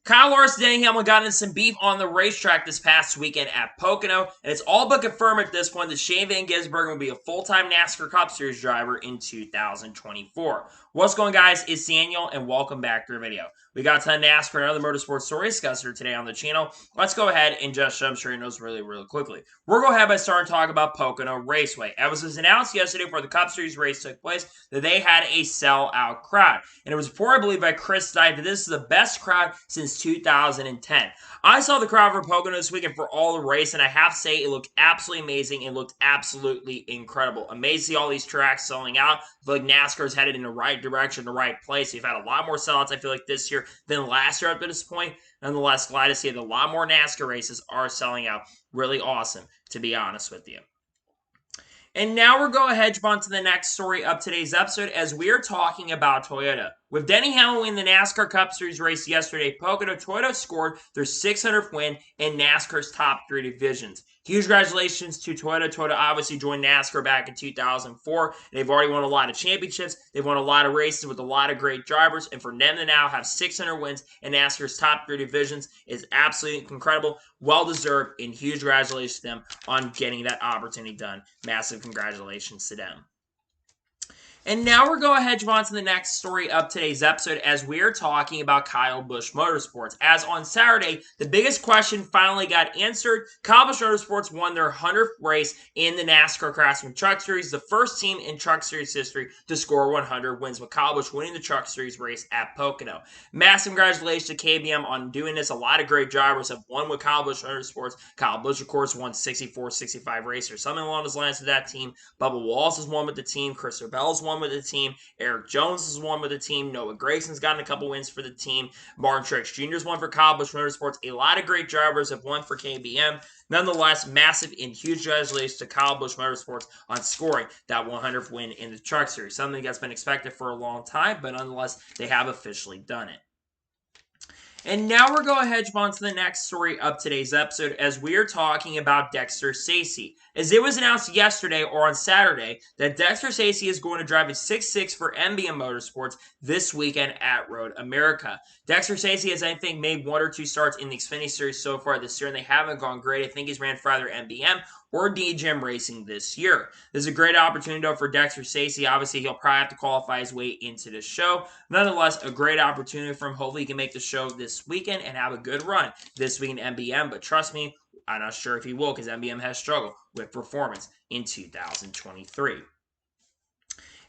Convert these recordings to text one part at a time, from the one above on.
Kyle Larson and Denny Hamlin got into some beef on the racetrack this past weekend at Pocono, and it's all but confirmed at this point that Shane Van Gisbergen will be a full-time NASCAR Cup Series driver in 2024. What's going on, guys? It's Daniel, and welcome back to our video. We got a ton of NASCAR and other motorsports stories discussed here today on the channel. Let's go ahead and just jump straight into those really quickly. We're going to go ahead by starting to talk about Pocono Raceway. As was announced yesterday before the Cup Series race took place that they had a sell-out crowd, and it was reported, I believe, by Chris Knight that this is the best crowd since 2010. I saw the crowd for Pocono this weekend for all the race, and I have to say it looked absolutely amazing. It looked absolutely incredible. Amazing to see all these tracks selling out. I feel like NASCAR is headed in the right direction, the right place. We've had a lot more sellouts, I feel like, this year than last year up to this point. Nonetheless, glad to see that a lot more NASCAR races are selling out. Really awesome, to be honest with you. And now we're going to jump on to the next story of today's episode as we are talking about Toyota. With Denny Hamlin winning the NASCAR Cup Series race yesterday, Pocono, Toyota scored their 600th win in NASCAR's top 3 divisions. Huge congratulations to Toyota. Toyota obviously joined NASCAR back in 2004. They've already won a lot of championships. They've won a lot of races with a lot of great drivers. And for them to now have 600 wins in NASCAR's top 3 divisions is absolutely incredible. Well-deserved, and huge congratulations to them on getting that opportunity done. Massive congratulations to them. And now we're going to jump on to the next story of today's episode as we are talking about Kyle Busch Motorsports. As on Saturday, the biggest question finally got answered. Kyle Busch Motorsports won their 100th race in the NASCAR Craftsman Truck Series, the first team in Truck Series history to score 100 wins, with Kyle Busch winning the Truck Series race at Pocono. Massive congratulations to KBM on doing this. A lot of great drivers have won with Kyle Busch Motorsports. Kyle Busch, of course, won 64, 65 races, something along those lines with that team. Bubba Wallace has won with the team. Chris Rebell's won with the team. Eric Jones has won with the team. Noah Gragson's gotten a couple wins for the team. Martin Truex Jr.'s won for Kyle Busch Motorsports. A lot of great drivers have won for KBM. Nonetheless, massive and huge congratulations to Kyle Busch Motorsports on scoring that 100th win in the Truck Series. Something that's been expected for a long time, but nonetheless, they have officially done it. And now we're going to jump on to the next story of today's episode as we are talking about Dexter Stacy. As it was announced yesterday or on Saturday that Dexter Stacy is going to drive a 6-6 for MBM Motorsports this weekend at Road America. Dexter Stacy has, I think, made 1 or 2 starts in the Xfinity Series so far this year, and they haven't gone great. I think he's ran for either MBM or DGM Racing this year. This is a great opportunity, though, for Dexter Stacy. Obviously, he'll probably have to qualify his way into the show. Nonetheless, a great opportunity for him. Hopefully, he can make the show this weekend and have a good run this week in MBM. But trust me, I'm not sure if he will because MBM has struggled with performance in 2023.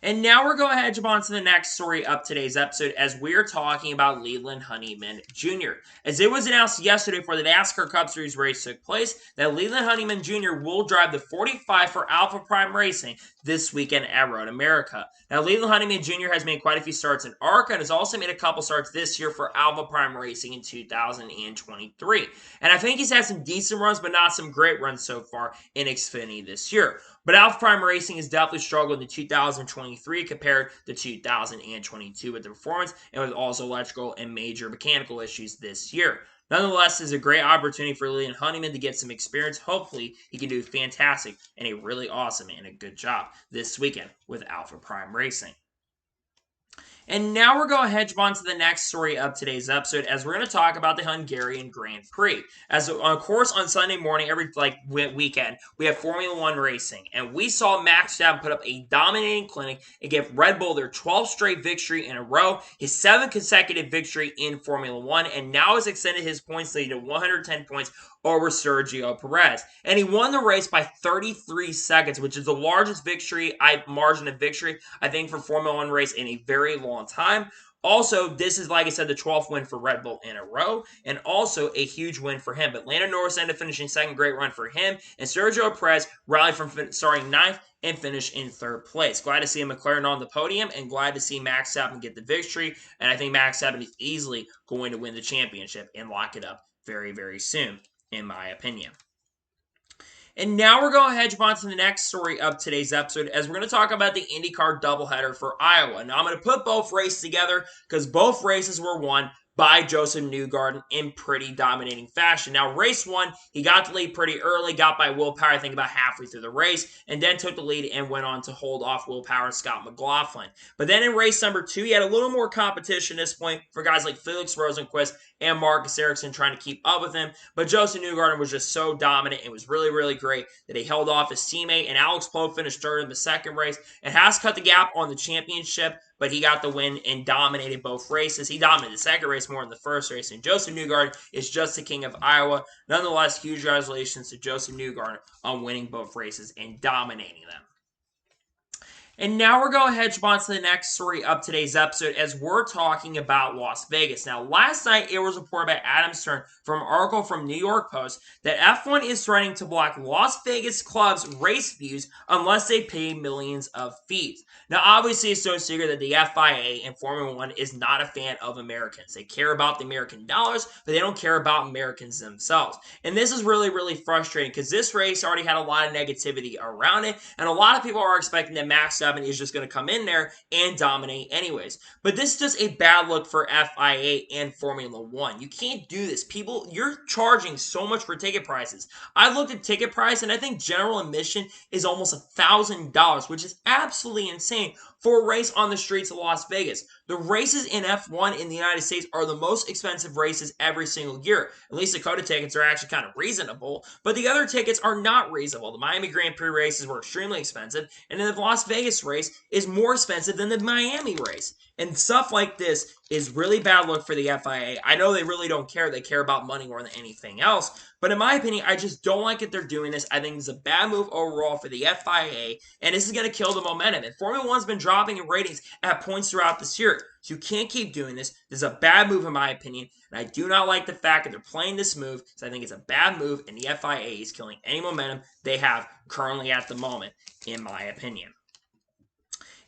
And now we're going to jump on to the next story of today's episode as we're talking about Leland Honeyman Jr. As it was announced yesterday before the NASCAR Cup Series race took place that Leland Honeyman Jr. will drive the 45 for Alpha Prime Racing this weekend at Road America. Now, Leland Honeyman Jr. has made quite a few starts in ARCA and has also made a couple starts this year for Alpha Prime Racing in 2023. And I think he's had some decent runs, but not some great runs so far in Xfinity this year. But Alpha Prime Racing has definitely struggled in 2023 compared to 2022 with the performance and with also electrical and major mechanical issues this year. Nonetheless, this is a great opportunity for Leland Honeyman to get some experience. Hopefully, he can do fantastic and a really awesome and a good job this weekend with Alpha Prime Racing. And now we're going to jump on to the next story of today's episode as we're going to talk about the Hungarian Grand Prix. As of course on Sunday morning, every weekend, we have Formula One racing. And we saw Max Verstappen put up a dominating clinic and give Red Bull their 12th straight victory in a row, his 7th consecutive victory in Formula One, and now has extended his points lead to 110 points over Sergio Perez. And he won the race by 33 seconds, which is the largest margin of victory, I think, for Formula One race in a very long time. Also, this is, like I said, the 12th win for Red Bull in a row, and also a huge win for him. But Lando Norris ended up finishing second, great run for him, and Sergio Perez rallied from starting 9th and finish in 3rd place. Glad to see McLaren on the podium, and glad to see Max Verstappen get the victory, and I think Max Verstappen is easily going to win the championship and lock it up very, very soon, in my opinion. And now we're going to jump on to the next story of today's episode as we're going to talk about the IndyCar doubleheader for Iowa. Now, I'm going to put both races together because both races were won by Joseph Newgarden in pretty dominating fashion. Now, race 1, he got the lead pretty early, got by Will Power, I think about halfway through the race, and then took the lead and went on to hold off Will Power and Scott McLaughlin. But then in race number 2, he had a little more competition at this point for guys like Felix Rosenqvist and Marcus Ericsson trying to keep up with him. But Joseph Newgarden was just so dominant. It was really, really great that he held off his teammate, and Alex Poe finished third in the second race and has cut the gap on the championship, but he got the win and dominated both races. He dominated the second race more than the first race, and Joseph Newgarden is just the king of Iowa. Nonetheless, huge congratulations to Joseph Newgarden on winning both races and dominating them. And now we're going to hedge on to the next story of today's episode as we're talking about Las Vegas. Now, last night it was reported by Adam Stern from an article from New York Post that F1 is threatening to block Las Vegas clubs' race views unless they pay millions of fees. Now, obviously, it's no secret that the FIA and Formula One is not a fan of Americans. They care about the American dollars, but they don't care about Americans themselves. And this is really, really frustrating because this race already had a lot of negativity around it, and a lot of people are expecting that Max Verstappen is just going to come in there and dominate anyways. But this is just a bad look for FIA and Formula One. You can't do this. People, you're charging so much for ticket prices. I looked at ticket price, and I think general admission is almost $1,000, which is absolutely insane for a race on the streets of Las Vegas. The races in F1 in the United States are the most expensive races every single year. At least the Dakota tickets are actually kind of reasonable, but the other tickets are not reasonable. The Miami Grand Prix races were extremely expensive, and then the Las Vegas race is more expensive than the Miami race. And stuff like this is really bad look for the FIA. I know they really don't care. They care about money more than anything else. But in my opinion, I just don't like that they're doing this. I think it's a bad move overall for the FIA, and this is going to kill the momentum. And Formula One's been dropping in ratings at points throughout this year. So you can't keep doing this. This is a bad move in my opinion, and I do not like the fact that they're playing this move, because I think it's a bad move, and the FIA is killing any momentum they have currently at the moment, in my opinion.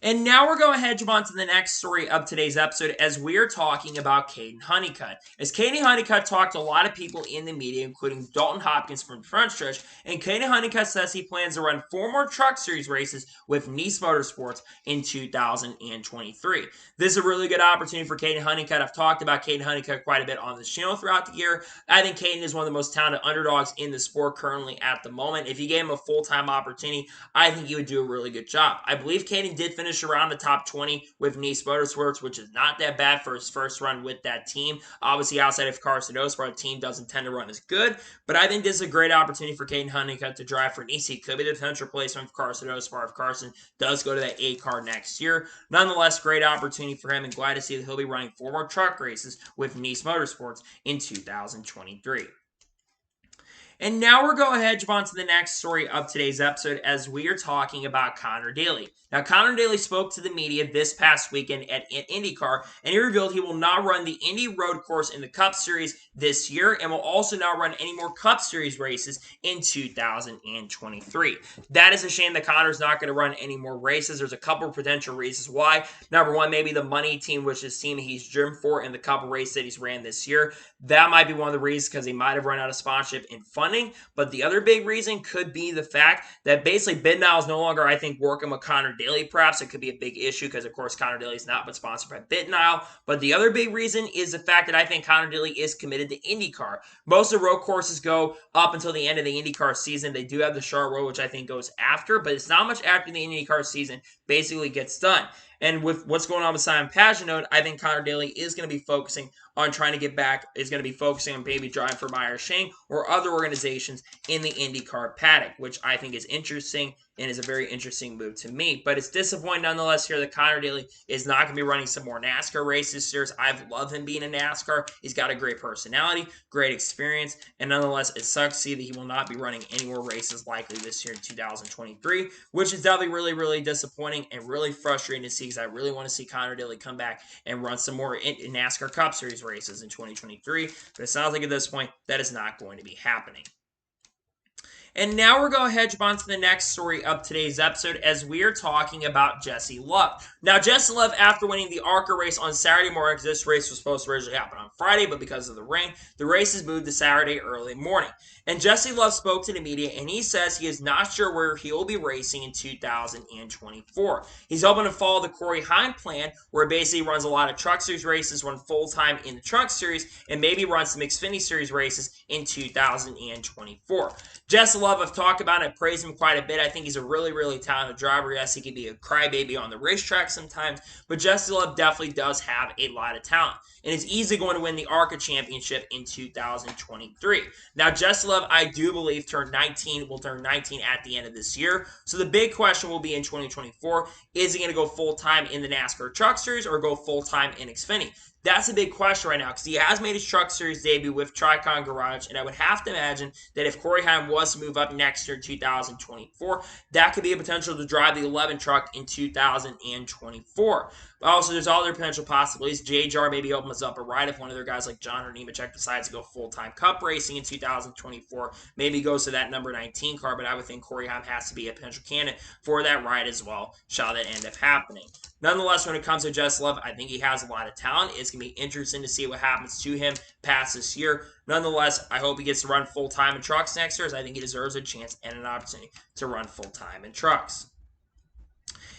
And now we're going to hedge on to the next story of today's episode as we're talking about Kaden Honeycutt. As Kaden Honeycutt talked to a lot of people in the media, including Dalton Hopkins from the front stretch, and Kaden Honeycutt says he plans to run 4 more Truck Series races with Nice Motorsports in 2023. This is a really good opportunity for Kaden Honeycutt. I've talked about Kaden Honeycutt quite a bit on this channel throughout the year. I think Kaden is one of the most talented underdogs in the sport currently at the moment. If you gave him a full-time opportunity, I think he would do a really good job. I believe Kaden did finish around the top 20 with Nice Motorsports, which is not that bad for his first run with that team. Obviously, outside of Carson, the team doesn't tend to run as good, but I think this is a great opportunity for Kaden Honeycutt to drive for Nice. He could be the potential replacement for Carson if Carson does go to that A car next year. Nonetheless, great opportunity for him, and glad to see that he'll be running 4 more truck races with Nice Motorsports in 2023. And now we're going to hedge on to the next story of today's episode as we are talking about Conor Daly. Now, Conor Daly spoke to the media this past weekend at IndyCar, and he revealed he will not run the Indy Road Course in the Cup Series this year and will also not run any more Cup Series races in 2023. That is a shame that Conor's not going to run any more races. There's a couple of potential reasons why. Number one, maybe the money team, which is the team he's driven for in the couple races that he's ran this year. That might be one of the reasons because he might have run out of sponsorship and funding. But the other big reason could be the fact that basically BitNile is no longer, I think, working with Conor Daly. Perhaps it could be a big issue because, of course, Conor Daly is not but sponsored by BitNile. But the other big reason is the fact that I think Conor Daly is committed to IndyCar. Most of the road courses go up until the end of the IndyCar season. They do have the Charlotte Road, which I think goes after, but it's not much after the IndyCar season basically gets done. And with what's going on with Simon Pagenaud, I think Conor Daly is going to be focusing on trying to get back, is going to be focusing on maybe driving for Meyer-Shank or other organizations in the IndyCar paddock, which I think is interesting and is a very interesting move to me. But it's disappointing nonetheless here that Conor Daly is not going to be running some more NASCAR races this year. I've loved him being in NASCAR. He's got a great personality, great experience, and nonetheless, it sucks to see that he will not be running any more races likely this year in 2023, which is definitely really, really disappointing and really frustrating to see because I really want to see Conor Daly come back and run some more NASCAR Cup Series races in 2023, but it sounds like at this point that is not going to be happening. And now we're going to hedge on to the next story of today's episode as we are talking about Jesse Love. Now, Jesse Love, after winning the ARCA race on Saturday morning, because this race was supposed to originally happen on Friday, but because of the rain, the race is moved to Saturday early morning. And Jesse Love spoke to the media, and he says he is not sure where he will be racing in 2024. He's hoping to follow the Corey Heim plan, where he basically runs a lot of Truck Series races, run full-time in the Truck Series, and maybe run some Xfinity Series races in 2024. Jesse Love, I've talked about it, I praise him quite a bit. I think he's a really, really talented driver. Yes, he can be a crybaby on the racetrack sometimes, but Jesse Love definitely does have a lot of talent. And is easily going to win the ARCA championship in 2023. Now, Jesse Love, I do believe, will turn 19 at the end of this year. So the big question will be in 2024, is he going to go full-time in the NASCAR Truck Series or go full-time in Xfinity? That's a big question right now because he has made his Truck Series debut with Tricon Garage, and I would have to imagine that if Corey Heim was to move up next year in 2024, that could be a potential to drive the 11 truck in 2024. But also, there's other potential possibilities. JJR maybe opens up a ride if one of their guys like John or Nemechek decides to go full-time Cup racing in 2024. Maybe goes to that number 19 car, but I would think Corey Heim has to be a potential candidate for that ride as well, shall that end up happening. Nonetheless, when it comes to Jesse Love, I think he has a lot of talent. It's going to be interesting to see what happens to him past this year. Nonetheless, I hope he gets to run full-time in trucks next year, as I think he deserves a chance and an opportunity to run full-time in trucks.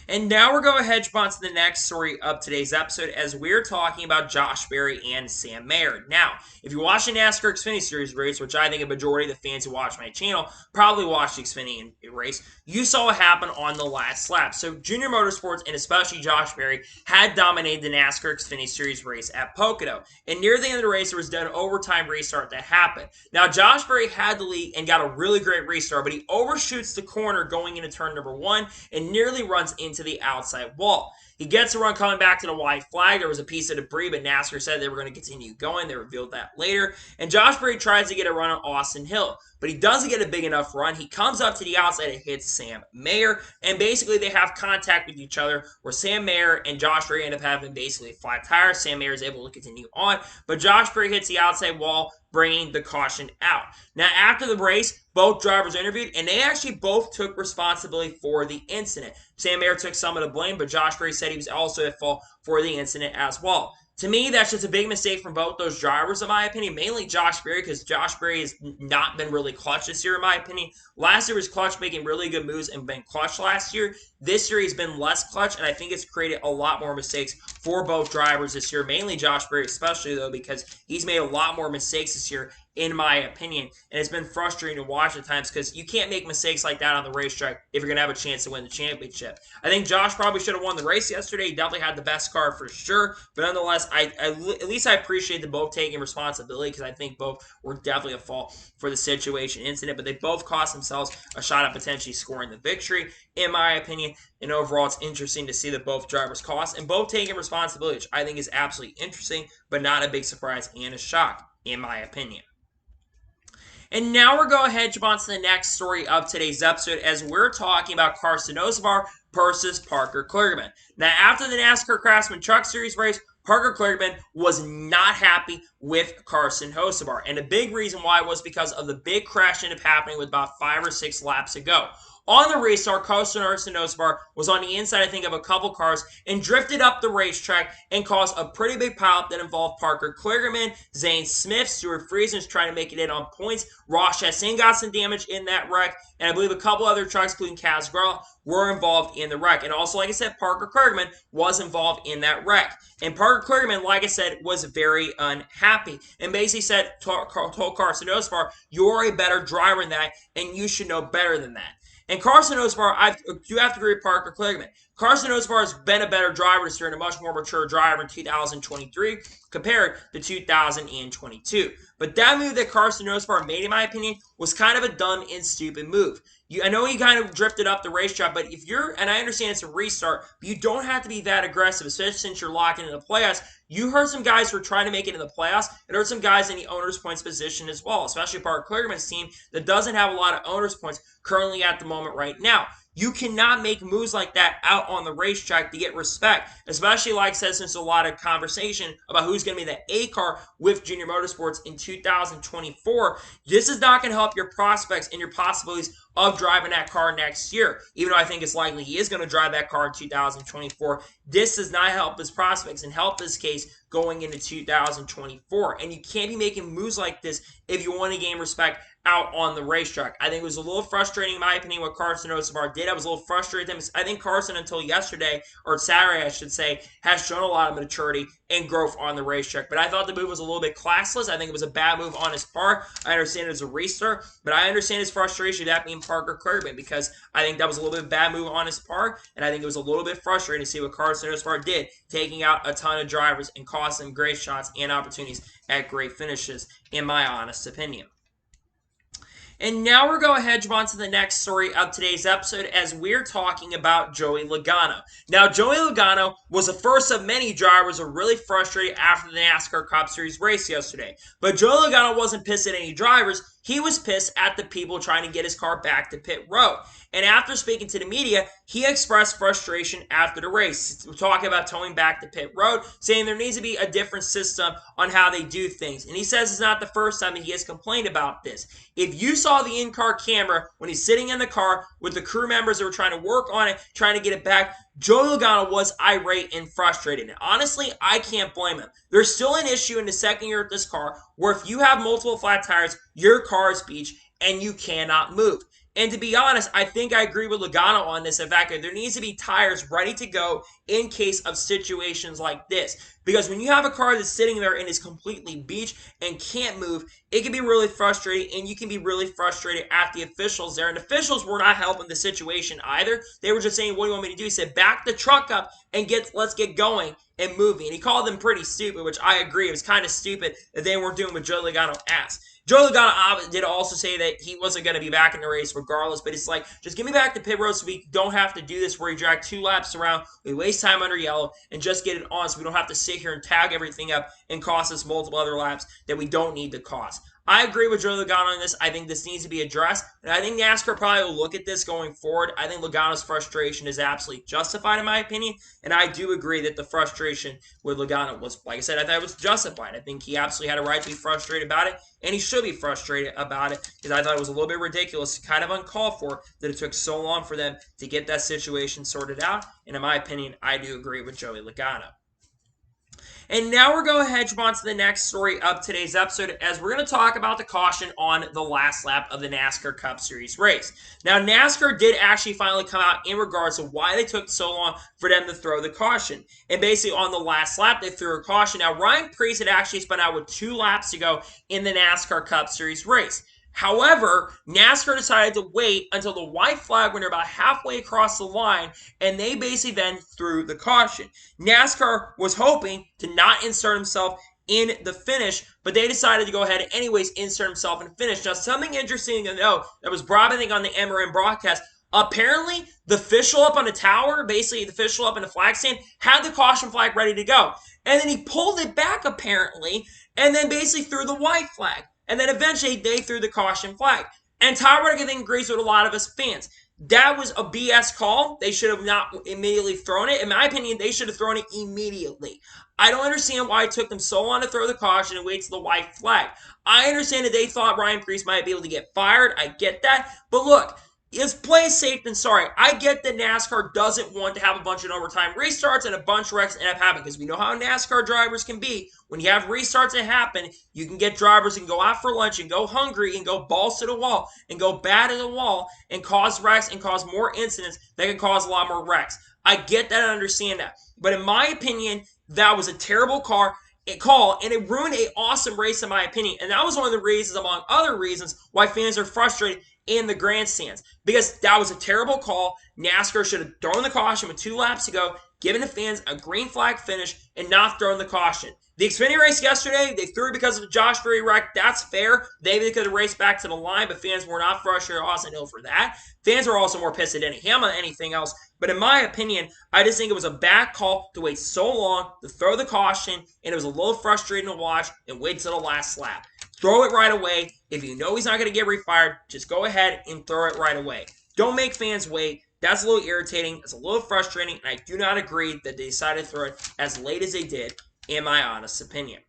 And now we're going to hedge on to the next story of today's episode as we're talking about Josh Berry and Sam Mayer. Now, if you watch the NASCAR Xfinity Series race, which I think a majority of the fans who watch my channel probably watched the Xfinity race, you saw what happened on the last lap. So Junior Motorsports, and especially Josh Berry, had dominated the NASCAR Xfinity Series race at Pocono. And near the end of the race, there was an overtime restart that happened. Now, Josh Berry had the lead and got a really great restart, but he overshoots the corner going into turn number 1 and nearly runs into the outside wall. He gets a run coming back to the white flag. There was a piece of debris, but NASCAR said they were going to continue going. They revealed that later. And Josh Berry tries to get a run on Austin Hill, but he doesn't get a big enough run. He comes up to the outside and hits Sam Mayer, and basically they have contact with each other where Sam Mayer and Josh Berry end up having basically flat tires. Sam Mayer is able to continue on, but Josh Berry hits the outside wall, bringing the caution out. Now, after the race, both drivers interviewed, and they actually both took responsibility for the incident. Sam Mayer took some of the blame, but Josh Berry said he was also at fault for the incident as well. To me, that's just a big mistake from both those drivers, in my opinion. Mainly Josh Berry, because Josh Berry has not been really clutch this year, in my opinion. Last year was clutch, making really good moves and been clutch last year. This year he's been less clutch, and I think it's created a lot more mistakes for both drivers this year. Mainly Josh Berry, especially, though, because he's made a lot more mistakes this year, in my opinion. And it's been frustrating to watch at times because you can't make mistakes like that on the racetrack if you're going to have a chance to win the championship. I think Josh probably should have won the race yesterday. He definitely had the best car for sure. But nonetheless, at least I appreciate them both taking responsibility because I think both were definitely at fault for the situation incident. But they both cost themselves a shot at potentially scoring the victory, in my opinion. And overall, it's interesting to see that both drivers cost and both taking responsibility, which I think is absolutely interesting, but not a big surprise and a shock, in my opinion. And now we're going to hedge on to the next story of today's episode as we're talking about Carson versus Parker Kligerman. Now, after the NASCAR Craftsman Truck Series race, Parker Kligerman was not happy with Carson Hocevar. And the big reason why was because of the big crash that ended up happening with about 5 or 6 laps ago. On the restart, Carson Hocevar was on the inside, I think, of a couple cars and drifted up the racetrack and caused a pretty big pileup that involved Parker Kligerman, Zane Smith, Stuart Friesen trying to make it in on points. Ross Chastain got some damage in that wreck, and I believe a couple other trucks, including Kaz Grala, were involved in the wreck. And also, like I said, Parker Kligerman was involved in that wreck. And Parker Kligerman, like I said, was very unhappy and basically said, told Carson Hocevar, you're a better driver than that, and you should know better than that. And Carson Hocevar, you have to agree with Parker Kligerman. Carson Hocevar has been a better driver this year and a much more mature driver in 2023 compared to 2022. But that move that Carson Hocevar made, in my opinion, was kind of a dumb and stupid move. I know he kind of drifted up the racetrack, but if you're, and I understand it's a restart, but you don't have to be that aggressive, especially since you're locking in the playoffs. You heard some guys who were trying to make it in the playoffs, and heard some guys in the owner's points position as well, especially Parker Kligerman's team that doesn't have a lot of owner's points currently at the moment right now. You cannot make moves like that out on the racetrack to get respect, especially like I said, since a lot of conversation about who's going to be the A car with Junior Motorsports in 2024. This is not going to help your prospects and your possibilities of driving that car next year. Even though I think it's likely he is going to drive that car in 2024, this does not help his prospects and help his case going into 2024. And you can't be making moves like this if you want to gain respect out on the racetrack. I think it was a little frustrating, in my opinion, what Carson did. I was a little frustrated with him. I think Carson, until yesterday, or Saturday, I should say, has shown a lot of maturity and growth on the racetrack. But I thought the move was a little bit classless. I think it was a bad move on his part. I understand it was a restart, but I understand his frustration, that being Parker Kligerman, because I think that was a little bit bad move on his part, and I think it was a little bit frustrating to see what Carson did, taking out a ton of drivers and costing them great shots and opportunities at great finishes, in my honest opinion. And now we're going to head on to the next story of today's episode as we're talking about Joey Logano. Now, Joey Logano was the first of many drivers who were really frustrated after the NASCAR Cup Series race yesterday. But Joey Logano wasn't pissed at any drivers. He was pissed at the people trying to get his car back to pit road. And after speaking to the media, he expressed frustration after the race, talking about towing back to pit road, saying there needs to be a different system on how they do things. And he says it's not the first time that he has complained about this. If you saw the in-car camera when he's sitting in the car with the crew members that were trying to work on it, trying to get it back, Joey Logano was irate and frustrated. And honestly, I can't blame him. There's still an issue in the second year of this car where if you have multiple flat tires, your car is beach and you cannot move. And to be honest, I think I agree with Logano on this. In fact, there needs to be tires ready to go in case of situations like this. Because when you have a car that's sitting there and is completely beach and can't move, it can be really frustrating, and you can be really frustrated at the officials there. And the officials were not helping the situation either. They were just saying, what do you want me to do? He said, back the truck up and let's get going and moving. And he called them pretty stupid, which I agree. It was kind of stupid that they weren't doing what Joey Logano asked. Joey Logano did also say that he wasn't going to be back in the race regardless, but it's like, just get me back to pit road so we don't have to do this where we drag 2 laps around, we waste time under yellow, and just get it on so we don't have to sit here and tag everything up and cost us multiple other laps that we don't need to cost. I agree with Joey Logano on this. I think this needs to be addressed, and I think NASCAR probably will look at this going forward. I think Logano's frustration is absolutely justified in my opinion, and I do agree that the frustration with Logano was, like I said, I thought it was justified. I think he absolutely had a right to be frustrated about it, and he should be frustrated about it, because I thought it was a little bit ridiculous, kind of uncalled for, that it took so long for them to get that situation sorted out, and in my opinion, I do agree with Joey Logano. And now we're going to head on to the next story of today's episode as we're going to talk about the caution on the last lap of the NASCAR Cup Series race. Now, NASCAR did actually finally come out in regards to why they took so long for them to throw the caution. And basically on the last lap, they threw a caution. Now, Ryan Preece had actually spun out with 2 laps to go in the NASCAR Cup Series race. However, NASCAR decided to wait until the white flag when they're about halfway across the line, and they basically then threw the caution. NASCAR was hoping to not insert himself in the finish, but they decided to go ahead and anyways insert himself in the finish. Now, something interesting to note that was brought, I think, on the MRN broadcast, apparently the official up on the tower, basically the official up in the flag stand, had the caution flag ready to go. And then he pulled it back, apparently, and then basically threw the white flag. And then eventually they threw the caution flag. And Tyler Reddick, I think, agrees with a lot of us fans. That was a BS call. They should have not immediately thrown it. In my opinion, they should have thrown it immediately. I don't understand why it took them so long to throw the caution and wait till the white flag. I understand that they thought Ryan Preece might be able to get fired. I get that. But look, it's play safe than sorry. I get that NASCAR doesn't want to have a bunch of overtime restarts and a bunch of wrecks end up happening because we know how NASCAR drivers can be. When you have restarts that happen, you can get drivers and go out for lunch and go hungry and go balls to the wall and go bad at the wall and cause wrecks and cause more incidents that can cause a lot more wrecks. I get that and understand that. But in my opinion, that was a terrible call, and it ruined an awesome race in my opinion. And that was one of the reasons, among other reasons, why fans are frustrated in the grandstands. Because that was a terrible call. NASCAR should have thrown the caution with 2 laps to go, given the fans a green flag finish, and not thrown the caution. The Xfinity race yesterday, they threw it because of the Josh Berry wreck. That's fair. Maybe they could have raced back to the line, but fans were not frustrated at Austin Hill for that. Fans were also more pissed at Denny Hamlin than anything else. But in my opinion, I just think it was a bad call to wait so long to throw the caution, and it was a little frustrating to watch and wait till the last lap. Throw it right away. If you know he's not going to get refired, just go ahead and throw it right away. Don't make fans wait. That's a little irritating. It's a little frustrating, and I do not agree that they decided to throw it as late as they did, in my honest opinion.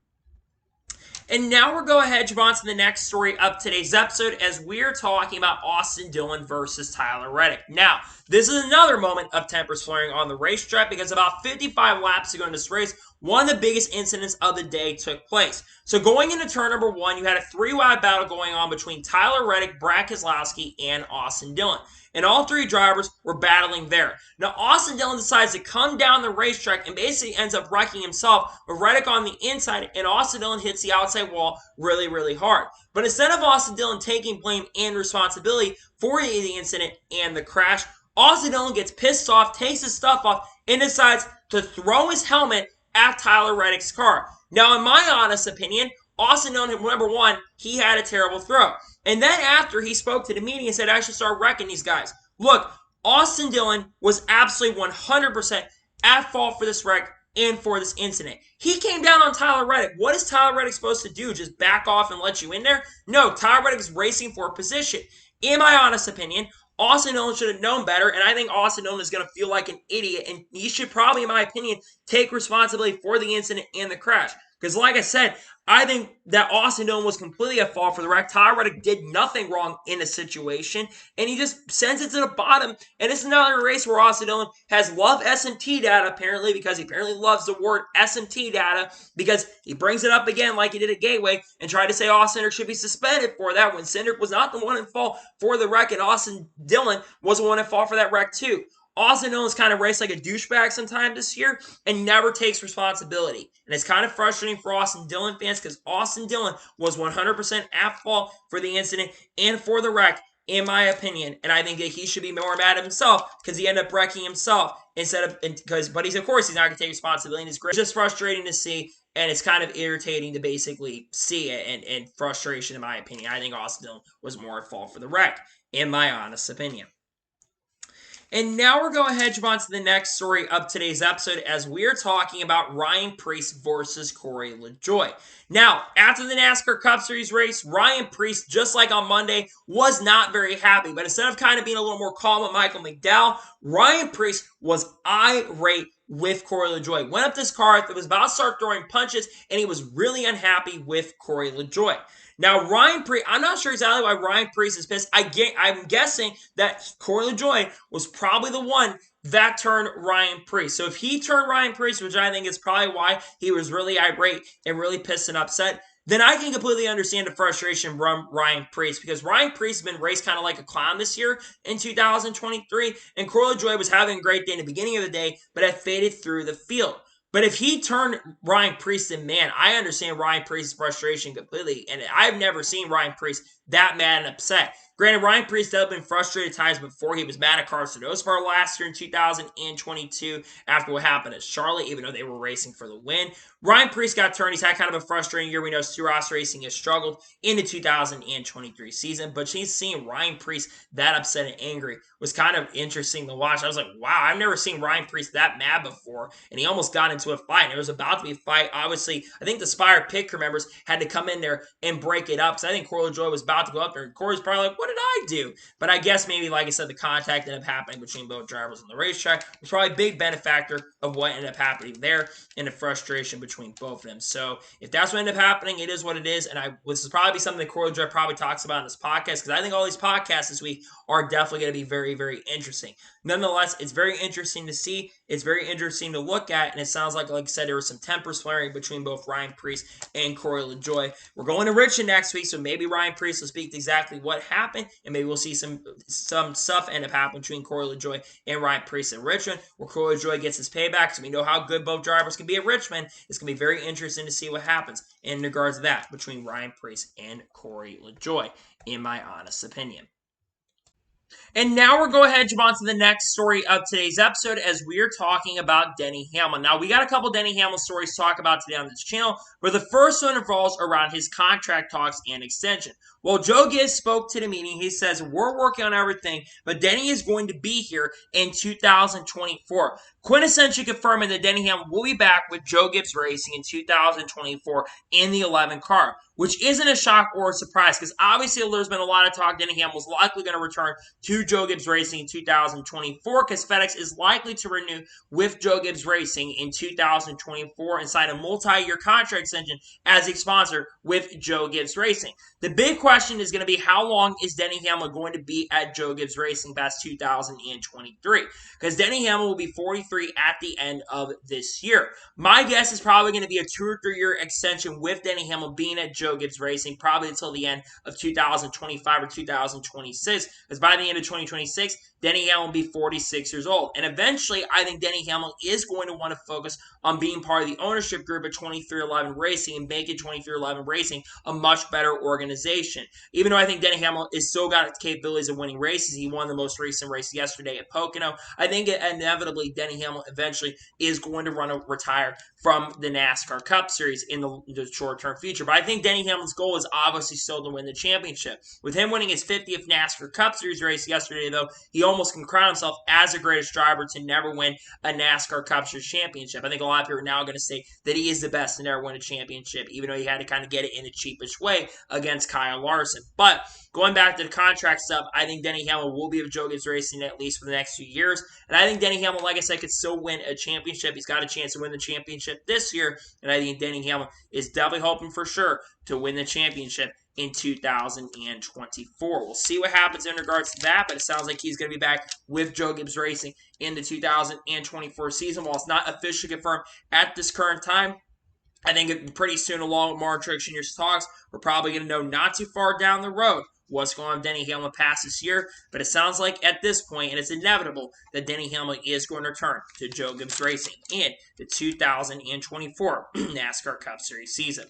And now we're going ahead to move on to the next story of today's episode as we're talking about Austin Dillon versus Tyler Reddick. Now, this is another moment of tempers flaring on the racetrack because about 55 laps to go in this race, one of the biggest incidents of the day took place. So going into turn number 1, you had a 3-wide battle going on between Tyler Reddick, Brad Keselowski, and Austin Dillon. And all 3 drivers were battling there. Now, Austin Dillon decides to come down the racetrack and basically ends up wrecking himself with Reddick on the inside, and Austin Dillon hits the outside wall really, really hard. But instead of Austin Dillon taking blame and responsibility for the incident and the crash, Austin Dillon gets pissed off, takes his stuff off, and decides to throw his helmet at Tyler Reddick's car. Now, in my honest opinion, Austin Dillon, number 1, he had a terrible throw. And then after he spoke to the media and said, I should start wrecking these guys. Look, Austin Dillon was absolutely 100% at fault for this wreck and for this incident. He came down on Tyler Reddick. What is Tyler Reddick supposed to do? Just back off and let you in there? No, Tyler Reddick is racing for a position. In my honest opinion, Austin Dillon should have known better, and I think Austin Dillon is going to feel like an idiot, and he should probably, in my opinion, take responsibility for the incident and the crash. Because like I said, I think that Austin Dillon was completely at fault for the wreck. Tyler Reddick did nothing wrong in the situation, and he just sends it to the bottom. And it's another race where Austin Dillon has loved SMT data, apparently, because he apparently loves the word SMT data, because he brings it up again like he did at Gateway and tried to say Austin Cindric should be suspended for that when Cindric was not the one in fault for the wreck, and Austin Dillon was the one in fault for that wreck too. Austin Dillon's kind of raced like a douchebag sometime this year and never takes responsibility. And it's kind of frustrating for Austin Dillon fans because Austin Dillon was 100% at fault for the incident and for the wreck, in my opinion. And I think that he should be more mad at himself because he ended up wrecking himself instead of, but he's, of course, he's not going to take responsibility. And it's great. It's just frustrating to see, and it's kind of irritating to basically see it, and frustration, in my opinion. I think Austin Dillon was more at fault for the wreck, in my honest opinion. And now we're going ahead to move on to the next story of today's episode as we're talking about Ryan Preece versus Corey LaJoie. Now, after the NASCAR Cup Series race, Ryan Preece, just like on Monday, was not very happy. But instead of kind of being a little more calm with Michael McDowell, Ryan Preece was irate with Corey LaJoie. Went up to his car that was about to start throwing punches, and he was really unhappy with Corey LaJoie. Now, Ryan Preece, I'm not sure exactly why Ryan Preece is pissed. I'm guessing that Corey LaJoie was probably the one that turned Ryan Preece. So if he turned Ryan Preece, which I think is probably why he was really irate and really pissed and upset, then I can completely understand the frustration from Ryan Preece, because Ryan Preece has been raced kind of like a clown this year in 2023, and Corey LaJoie was having a great day in the beginning of the day, but had faded through the field. But if he turned Ryan Preece, then man, I understand Ryan Preece's frustration completely, and I've never seen Ryan Preece that mad and upset. Granted, Ryan Preece has been frustrated at times before. He was mad at Carson last year in 2022 after what happened at Charlotte, even though they were racing for the win. Ryan Preece got turned. He's had kind of a frustrating year. We know Stu Ross Racing has struggled in the 2023 season, but seeing Ryan Preece that upset and angry was kind of interesting to watch. I was like, wow, I've never seen Ryan Preece that mad before, and he almost got into a fight. And it was about to be a fight. Obviously, I think the Spire Pit crew members had to come in there and break it up, because I think Corey LaJoie was about to go up there, and Corey's probably like, what did I do? But I guess maybe, like I said, the contact ended up happening between both drivers on the racetrack was probably a big benefactor of what ended up happening there and the frustration between both of them. So if that's what ended up happening, it is what it is. And this is probably something that Corey LaJoie probably talks about in this podcast, because I think all these podcasts this week are definitely going to be very, very interesting. Nonetheless, it's very interesting to see. It's very interesting to look at, and it sounds like I said, there was some tempers flaring between both Ryan Preece and Corey LaJoie. We're going to Richmond next week, so maybe Ryan Preece will speak to exactly what happened, and maybe we'll see some stuff end up happening between Corey LaJoie and Ryan Preece in Richmond, where Corey LaJoie gets his payback, so we know how good both drivers can be at Richmond. It's going to be very interesting to see what happens in regards to that between Ryan Preece and Corey LaJoie, in my honest opinion. And now we're going ahead to move on to the next story of today's episode as we're talking about Denny Hamlin. Now, we got a couple Denny Hamlin stories to talk about today on this channel, but the first one involves around his contract talks and extension. Well, Joe Gibbs spoke to the meeting. He says, we're working on everything, but Denny is going to be here in 2024. Quintessentially confirming that Denny Hamlin will be back with Joe Gibbs Racing in 2024 in the 11 car. which isn't a shock or a surprise because obviously there's been a lot of talk Denny Hamlin was likely going to return to Joe Gibbs Racing in 2024 because FedEx is likely to renew with Joe Gibbs Racing in 2024 and sign a multi-year contract extension as a sponsor with Joe Gibbs Racing. The big question is going to be how long is Denny Hamlin going to be at Joe Gibbs Racing past 2023? Because Denny Hamlin will be 43 at the end of this year. My guess is probably going to be a 2 or 3 year extension with Denny Hamlin being at Joe Gibbs Racing probably until the end of 2025 or 2026. Because by the end of 2026, Denny Hamlin will be 46 years old. And eventually, I think Denny Hamlin is going to want to focus on being part of the ownership group at 2311 Racing and making 2311 Racing a much better organization. Even though I think Denny Hamlin is still got its capabilities of winning races, he won the most recent race yesterday at Pocono. I think inevitably Denny Hamlin eventually is going to retire from the NASCAR Cup Series in the short-term future. But I think Denny Hamlin's goal is obviously still to win the championship. With him winning his 50th NASCAR Cup Series race yesterday, though, he almost can crown himself as the greatest driver to never win a NASCAR Cup Series championship. I think a lot of people are now going to say that he is the best to never win a championship, even though he had to kind of get it in the cheapest way against Kyle Larson. But going back to the contract stuff, I think Denny Hamlin will be with Joe Gibbs Racing at least for the next few years. And I think Denny Hamlin, like I said, could still win a championship. He's got a chance to win the championship this year. And I think Denny Hamlin is definitely hoping for sure to win the championship in 2024. We'll see what happens in regards to that, but it sounds like he's going to be back with Joe Gibbs Racing in the 2024 season. While it's not officially confirmed at this current time, I think pretty soon, along with more Truex Jr.'s talks, we're probably going to know not too far down the road what's going on with Denny Hamlin past this year. But it sounds like at this point, and it's inevitable, that Denny Hamlin is going to return to Joe Gibbs Racing in the 2024 NASCAR Cup Series season.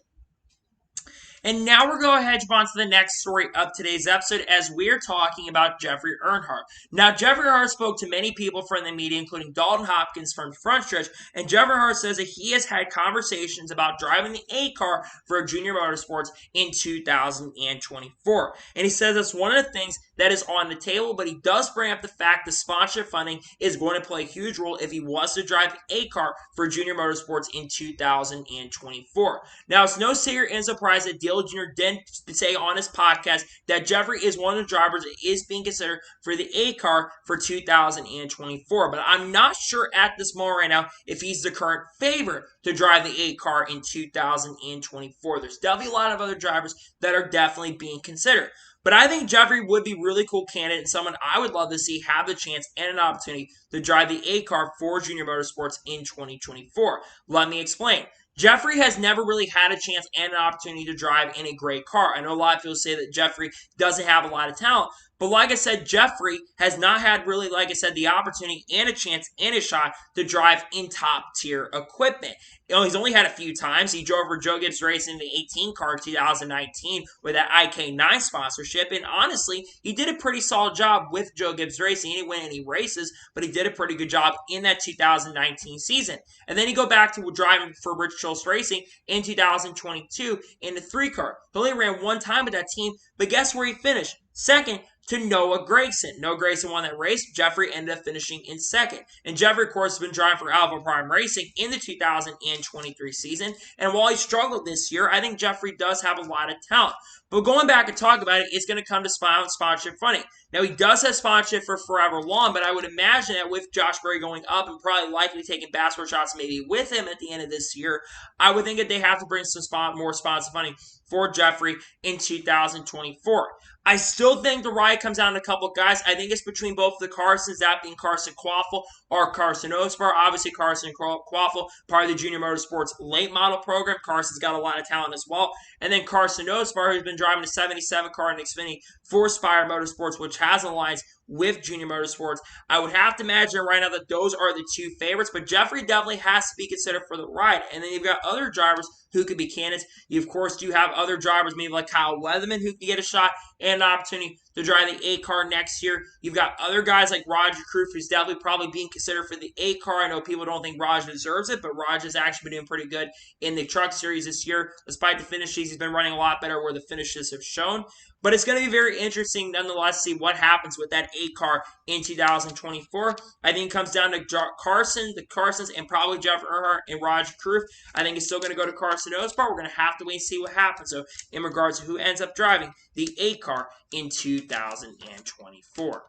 And now we're going to head on to the next story of today's episode as we're talking about Jeffrey Earnhardt. Now, Jeffrey Earnhardt spoke to many people from the media, including Dalton Hopkins from Front Stretch, and Jeffrey Earnhardt says that he has had conversations about driving the A car for Junior Motorsports in 2024. And he says that's one of the things that is on the table, but he does bring up the fact that sponsorship funding is going to play a huge role if he was to drive the A car for Junior Motorsports in 2024. Now, it's no secret and surprise that Dillon Jr. did say on his podcast that Jeffrey is one of the drivers that is being considered for the A car for 2024. But I'm not sure at this moment right now if he's the current favorite to drive the A car in 2024. There's definitely a lot of other drivers that are definitely being considered. But I think Jeffrey would be a really cool candidate and someone I would love to see have the chance and an opportunity to drive the A car for Junior Motorsports in 2024. Let me explain. Jeffrey has never really had a chance and an opportunity to drive in a great car. I know a lot of people say that Jeffrey doesn't have a lot of talent. But like I said, Jeffrey has not had really, like I said, the opportunity and a chance and a shot to drive in top-tier equipment. You know, he's only had a few times. He drove for Joe Gibbs Racing in the 18 car in 2019 with that IK9 sponsorship. And honestly, he did a pretty solid job with Joe Gibbs Racing. He didn't win any races, but he did a pretty good job in that 2019 season. And then he go back to driving for Rich Schultz Racing in 2022 in the 3 car. He only ran one time with that team, but guess where he finished? Second to Noah Gragson. Noah Gragson won that race. Jeffrey ended up finishing in second. And Jeffrey, of course, has been driving for Alpha Prime Racing in the 2023 season. And while he struggled this year, I think Jeffrey does have a lot of talent. But going back and talking about it, it's going to come to sponsorship funding. Now, he does have sponsorship for Forever Lawn, but I would imagine that with Josh Berry going up and probably likely taking passport shots maybe with him at the end of this year, I would think that they have to bring some more sponsor funding for Jeffrey in 2024. I still think the ride comes down to a couple of guys. I think it's between both the Carsons, that being Carson Quaffle or Carson Osbar. Obviously, Carson Quaffle, part of the Junior Motorsports late model program. Carson's got a lot of talent as well. And then Carson Osbar, who's been driving a 77 car in Xfinity for Spire Motorsports, which has an alliance with Junior Motorsports. I would have to imagine right now that those are the two favorites, but Jeffrey definitely has to be considered for the ride. And then you've got other drivers who could be candidates. You, of course, do have other drivers, maybe like Kyle Weatherman, who can get a shot and an opportunity to drive the A car next year. You've got other guys like Roger Cruz, who's definitely probably being considered for the A car. I know people don't think Roger deserves it, but Roger's actually been doing pretty good in the truck series this year. Despite the finishes, he's been running a lot better where the finishes have shown. But it's going to be very interesting, nonetheless, to see what happens with that 8 car in 2024. I think it comes down to Carson, the Carsons, and probably Jeff Earnhardt and Roger Cruth. I think it's still going to go to Carson Osbar. We're going to have to wait and see what happens. So in regards to who ends up driving the 8 car in 2024.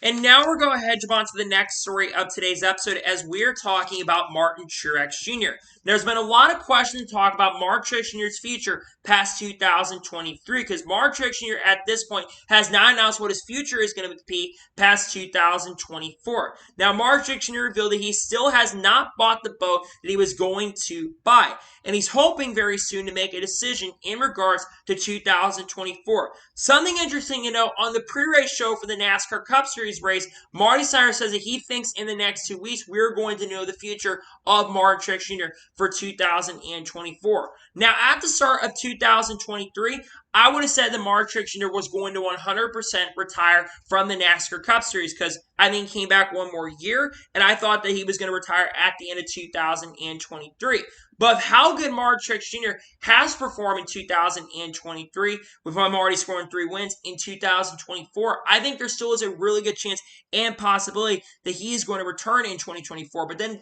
And now we're going to head on to the next story of today's episode as we're talking about Martin Truex Jr. There's been a lot of questions to talk about Martin Truex Jr.'s future past 2023 because Martin Truex Jr. at this point has not announced what his future is going to be past 2024. Now, Martin Truex Jr. revealed that he still has not bought the boat that he was going to buy, and he's hoping very soon to make a decision in regards to 2024. Something interesting to note, on the pre-race show for the NASCAR Cup Series race, Marty Steiner says that he thinks in the next 2 weeks we're going to know the future of Martin Truex Jr. for 2024. Now, at the start of 2023, I would have said that Martin Truex Jr. was going to 100% retire from the NASCAR Cup Series because I think he came back one more year, and I thought that he was going to retire at the end of 2023. But how good Martin Truex Jr. has performed in 2023, with him already scoring 3 wins in 2024, I think there still is a really good chance and possibility that he is going to return in 2024. But then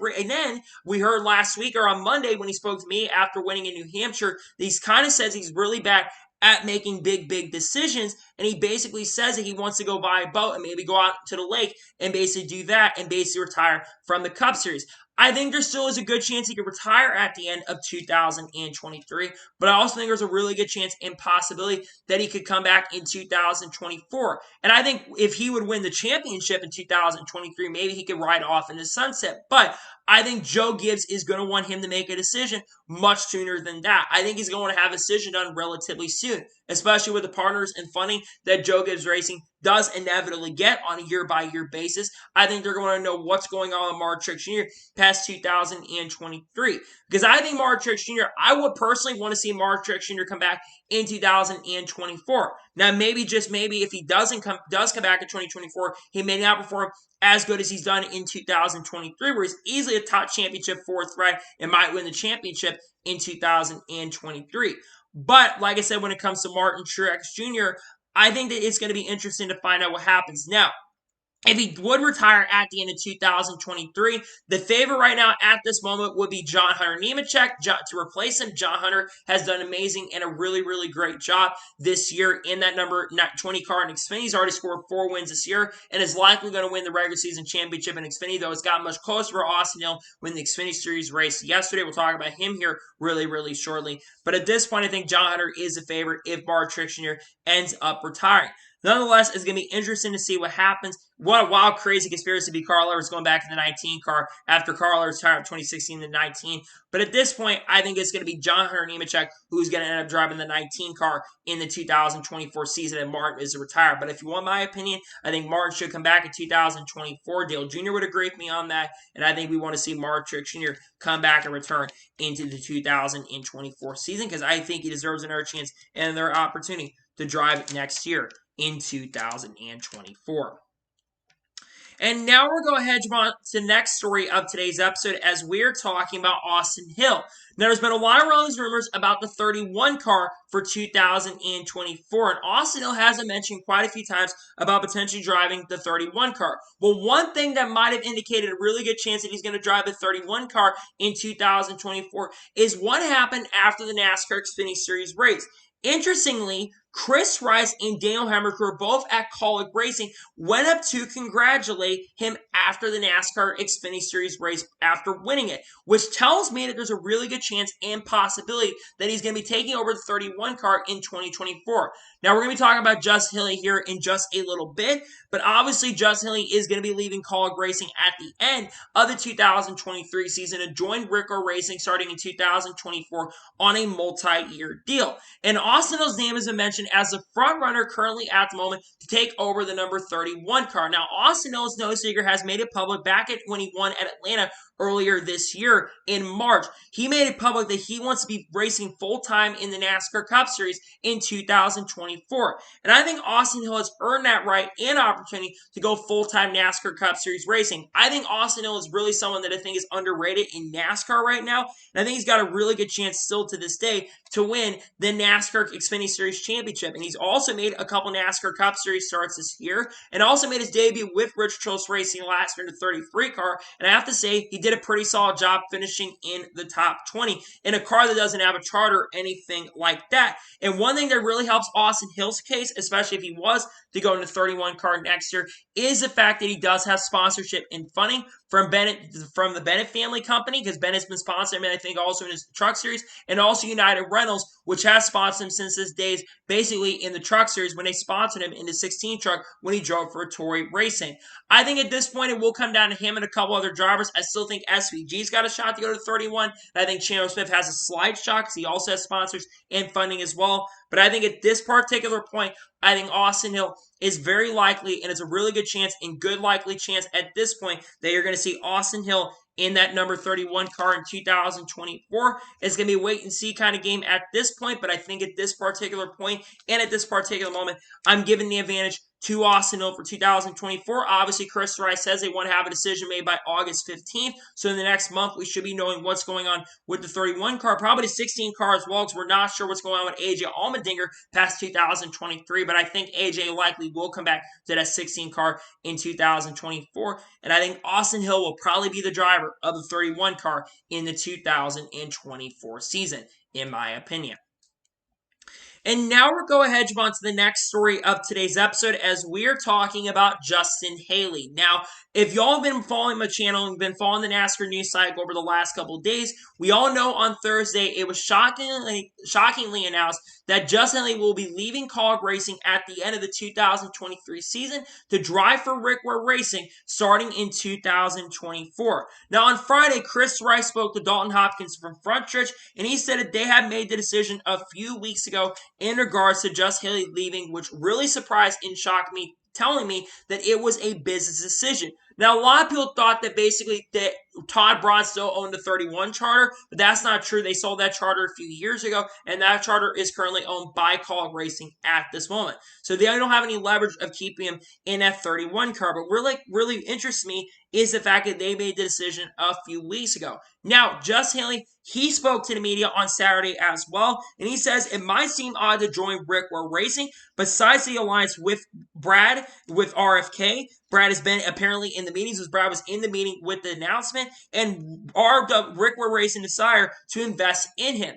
we heard last week or on Monday when he spoke to me after winning in New Hampshire, that he kind of says he's really bad at making big decisions, and he basically says that he wants to go buy a boat and maybe go out to the lake and basically do that and basically retire from the Cup Series. I think there still is a good chance he could retire at the end of 2023, but I also think there's a really good chance and possibility that he could come back in 2024. And I think if he would win the championship in 2023, maybe he could ride off in the sunset. But I think Joe Gibbs is going to want him to make a decision much sooner than that. I think he's going to have a decision done relatively soon, especially with the partners and funding that Joe Gibbs Racing does inevitably get on a year-by-year basis. I think they're going to know what's going on with Martin Truex Jr. past 2023. Because I think Martin Truex Jr., I would personally want to see Martin Truex Jr. come back in 2024. Now, maybe, just maybe, if he does come back in 2024, he may not perform as good as he's done in 2023, where he's easily a top championship 4th threat and might win the championship in 2023. But, like I said, when it comes to Martin Truex Jr., I think that it's going to be interesting to find out what happens. Now, if he would retire at the end of 2023, the favorite right now at this moment would be John Hunter Nemechek. To replace him, John Hunter has done amazing and a really great job this year in that number 20 car in Xfinity. He's already scored 4 wins this year and is likely going to win the regular season championship in Xfinity, though it's gotten much closer for Austin Hill when the Xfinity Series race yesterday. We'll talk about him here really shortly. But at this point, I think John Hunter is a favorite if Martin Truex Jr. ends up retiring. Nonetheless, it's going to be interesting to see what happens. What a wild, crazy conspiracy to be Carl Edwards going back in the 19 car after Carl Edwards retired in 2016 to 19. But at this point, I think it's going to be John Hunter Nemechek who's going to end up driving the 19 car in the 2024 season, and Martin is to retire. But if you want my opinion, I think Martin should come back in 2024. Dale Jr. would agree with me on that, and I think we want to see Martin Truex Jr. come back and return into the 2024 season because I think he deserves another chance and another opportunity to drive next year in 2024. And now we're going to head on to the next story of today's episode as we're talking about Austin Hill. Now, there's been a lot of rumors about the 31 car for 2024, and Austin Hill has mentioned quite a few times about potentially driving the 31 car. Well, one thing that might have indicated a really good chance that he's going to drive the 31 car in 2024 is what happened after the NASCAR Xfinity Series race. Interestingly, Chris Rice and Daniel Hemrick, who are both at Kaulig Racing, went up to congratulate him after the NASCAR Xfinity Series race after winning it, which tells me that there's a really good chance and possibility that he's going to be taking over the 31 car in 2024. Now, we're going to be talking about Justin Haley here in just a little bit, but obviously Justin Haley is going to be leaving Kaulig Racing at the end of the 2023 season to join Rico Racing starting in 2024 on a multi-year deal. And Austin Hill's name has been mentioned as the front runner currently at the moment to take over the number 31 car. Now, Austin Hill, no secret, has made it public back when he won at Atlanta earlier this year in March. He made it public that he wants to be racing full-time in the NASCAR Cup Series in 2024. And I think Austin Hill has earned that right and opportunity to go full-time NASCAR Cup Series racing. I think Austin Hill is really someone that I think is underrated in NASCAR right now. And I think he's got a really good chance still to this day to win the NASCAR Xfinity Series Championship championship. And he's also made a couple NASCAR Cup Series starts this year, and also made his debut with Rich Choice Racing last year in the 33 car. And I have to say, he did a pretty solid job finishing in the top 20 in a car that doesn't have a charter or anything like that. And one thing that really helps Austin Hill's case, especially if he was to go into the 31 car next year, is the fact that he does have sponsorship and funding from the Bennett family company, because Bennett's been sponsoring him, I think, also in his truck series, and also United Rentals, which has sponsored him since his days basically in the truck series when they sponsored him in the 16 truck when he drove for Tory Racing. I think at this point it will come down to him and a couple other drivers. I still think SVG's got a shot to go to 31, and I think Chandler Smith has a slight shot because he also has sponsors and funding as well. But I think at this particular point, I think Austin Hill is very likely, and it's a really good chance and good likely chance at this point that you're going to see Austin Hill in that number 31 car in 2024. It's going to be a wait and see kind of game at this point, but I think at this particular point and at this particular moment, I'm giving the advantage to Austin Hill for 2024. Obviously, Chris Rice says they want to have a decision made by August 15th. So in the next month, we should be knowing what's going on with the 31 car, probably the 16 car as well, because we're not sure what's going on with AJ Allmendinger past 2023. But I think AJ likely will come back to that 16 car in 2024. And I think Austin Hill will probably be the driver of the 31 car in the 2024 season, in my opinion. And now we'll go ahead and jump on to the next story of today's episode as we're talking about Justin Haley. Now, if y'all have been following my channel and been following the NASCAR news cycle over the last couple of days, we all know on Thursday it was shockingly announced that Justin Haley will be leaving Kaulig Racing at the end of the 2023 season to drive for Rick Ware Racing starting in 2024. Now, on Friday, Chris Rice spoke to Dalton Hopkins from Frontridge, and he said that they had made the decision a few weeks ago in regards to Justin Haley leaving, which really surprised and shocked me, telling me that it was a business decision. Now, a lot of people thought that basically that Todd Braun still owned the 31 charter, but that's not true. They sold that charter a few years ago, and that charter is currently owned by Kaulig Racing at this moment. So they don't have any leverage of keeping him in that 31 car. But really interests me is the fact that they made the decision a few weeks ago. Now, Justin Haley, he spoke to the media on Saturday as well, and he says it might seem odd to join Rick Ware Racing. Besides the alliance with Brad, with RFK, Brad has been apparently in the meetings, as Brad was in the meeting with the announcement, and Rick Ware Racing desire to invest in him.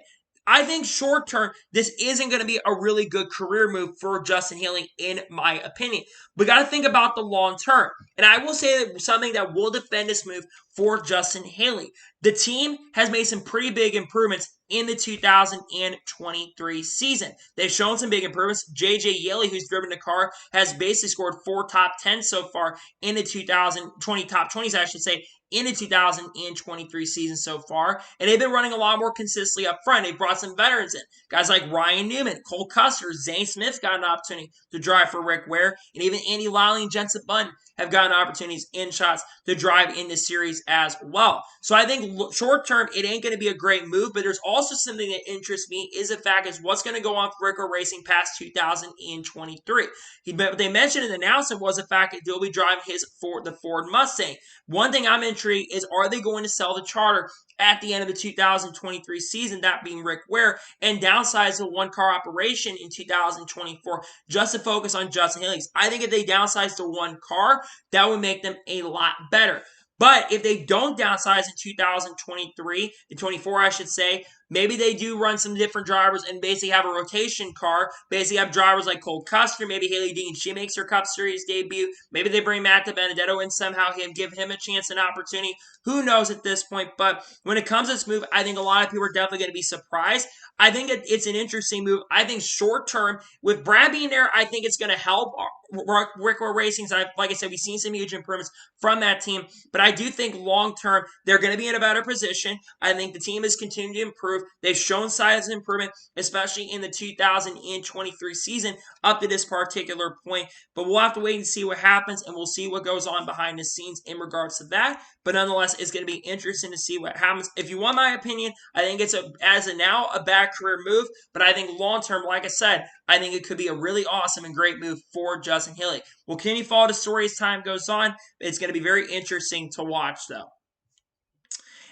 I think short term, this isn't going to be a really good career move for Justin Haley, in my opinion. We got to think about the long term. And I will say that something that will defend this move for Justin Haley. The team has made some pretty big improvements in the 2023 season. They've shown some big improvements. J.J. Yeley, who's driven the car, has basically scored 4 top 10s so far in the 2020 top 20s, I should say, in the 2023 season so far. And they've been running a lot more consistently up front. They brought some veterans in. Guys like Ryan Newman, Cole Custer, Zane Smith got an opportunity to drive for Rick Ware, and even Andy Lally and Jensen Button have gotten opportunities in shots to drive in this series as well. So I think short term, it ain't going to be a great move, but there's also something that interests me is the fact is what's going to go on for Rick Ware Racing past 2023. They mentioned in the announcement was the fact that they'll be driving the Ford Mustang. One thing I'm intrigued is, are they going to sell the charter at the end of the 2023 season, that being Rick Ware, and downsize the one-car operation in 2024 just to focus on Justin Haley? I think if they downsize to one car, that would make them a lot better. But if they don't downsize in 2023, and 24, I should say, maybe they do run some different drivers and basically have a rotation car. Basically have drivers like Cole Custer, maybe Haley Dean, she makes her Cup Series debut. Maybe they bring Matt DiBenedetto and somehow give him a chance and opportunity. Who knows at this point? But when it comes to this move, I think a lot of people are definitely going to be surprised. I think it's an interesting move. I think short term, with Brad being there, I think it's going to help Rick Ware Racing. Like I said, we've seen some huge improvements from that team. But I do think long term, they're going to be in a better position. I think the team has continued to improve. They've shown signs of improvement, especially in the 2023 season up to this particular point. But we'll have to wait and see what happens, and we'll see what goes on behind the scenes in regards to that. But nonetheless, it's going to be interesting to see what happens. If you want my opinion, I think it's as of now a bad career move. But I think long term, like I said, I think it could be a really awesome and great move for Justin Haley. We'll continue to follow the story as time goes on. It's going to be very interesting to watch, though.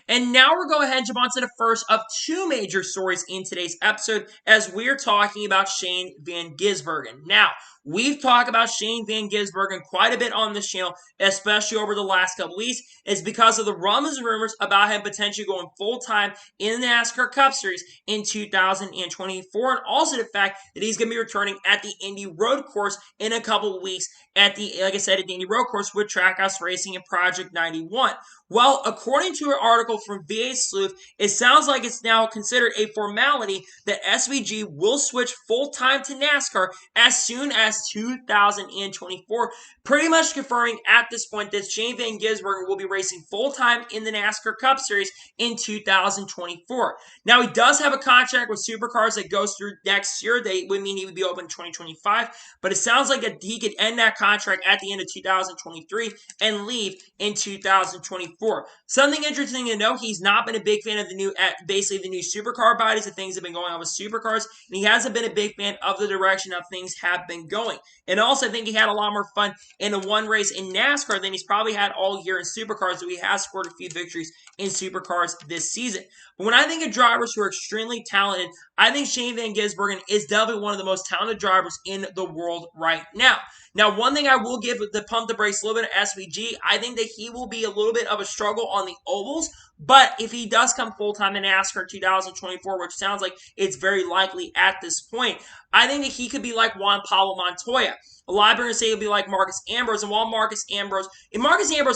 And now we're going ahead and jump on to the first of two major stories in today's episode as we're talking about Shane Van Gisbergen. Now, we've talked about Shane Van Gisbergen quite a bit on this channel, especially over the last couple weeks. It's because of the rumors and rumors about him potentially going full-time in the NASCAR Cup Series in 2024, and also the fact that he's going to be returning at the Indy Road Course in a couple of weeks at the, like I said, at the Indy Road Course with Trackhouse Racing and Project 91. Well, according to an article from VA Sleuth, it sounds like it's now considered a formality that SVG will switch full-time to NASCAR as soon as 2024, pretty much confirming at this point that Shane Van Gisbergen will be racing full-time in the NASCAR Cup Series in 2024. Now, he does have a contract with Supercars that goes through next year. They would mean he would be open in 2025, but it sounds like that he could end that contract at the end of 2023 and leave in 2024. Something interesting to note, he's not been a big fan of the new supercar bodies and things have been going on with supercars, and he hasn't been a big fan of the direction of things have been going. And also, I think he had a lot more fun in a one race in NASCAR than he's probably had all year in supercars, though he has scored a few victories in supercars this season. But when I think of drivers who are extremely talented, I think Shane Van Gisbergen is definitely one of the most talented drivers in the world right now. Now, one thing I will give the pump the brakes a little bit of SVG, I think that he will be a little bit of a struggle on the ovals, but if he does come full-time in NASCAR in 2024, which sounds like it's very likely at this point, I think that he could be like Juan Pablo Montoya. A lot of people are going to say he'll be like Marcus Ambrose, and while Marcus Ambrose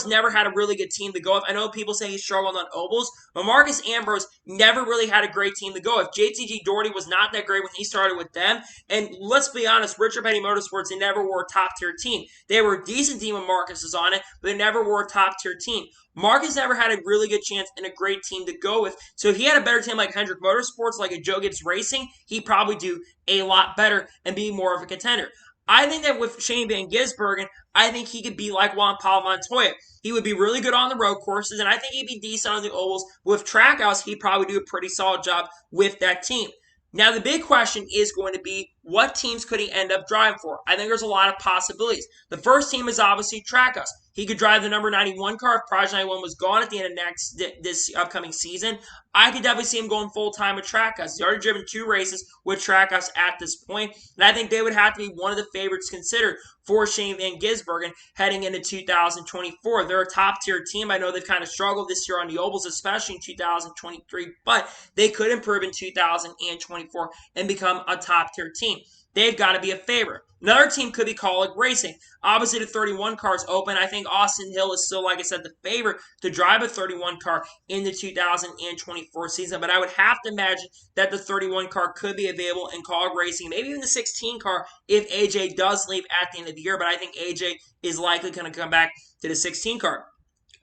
never had a really good team to go with. I know people say he struggled on ovals, but Marcus Ambrose never really had a great team to go with. JTG Doherty was not that great when he started with them, and let's be honest, Richard Petty Motorsports, they never were a top-tier team. They were a decent team when Marcus was on it, but they never were a top-tier team. Marcus never had a really good chance and a great team to go with. So if he had a better team like Hendrick Motorsports, like a Joe Gibbs Racing, he'd probably do a lot better and be more of a contender. I think that with Shane Van Gisbergen, I think he could be like Juan Pablo Montoya. He would be really good on the road courses, and I think he'd be decent on the ovals. With Trackhouse, he'd probably do a pretty solid job with that team. Now, the big question is going to be, what teams could he end up driving for? I think there's a lot of possibilities. The first team is obviously Trackhouse. He could drive the number 91 car if Project 91 was gone at the end of this upcoming season. I could definitely see him going full-time with Trackhouse. He's already driven 2 races with Trackhouse at this point, and I think they would have to be one of the favorites considered for Shane Van Gisbergen heading into 2024. They're a top-tier team. I know they've kind of struggled this year on the ovals, especially in 2023, but they could improve in 2024 and become a top-tier team. They've got to be a favorite. Another team could be Kaulig Racing. Obviously, the 31 car is open. I think Austin Hill is still, like I said, the favorite to drive a 31 car in the 2024 season. But I would have to imagine that the 31 car could be available in Kaulig Racing, maybe even the 16 car if AJ does leave at the end of the year. But I think AJ is likely going to come back to the 16 car.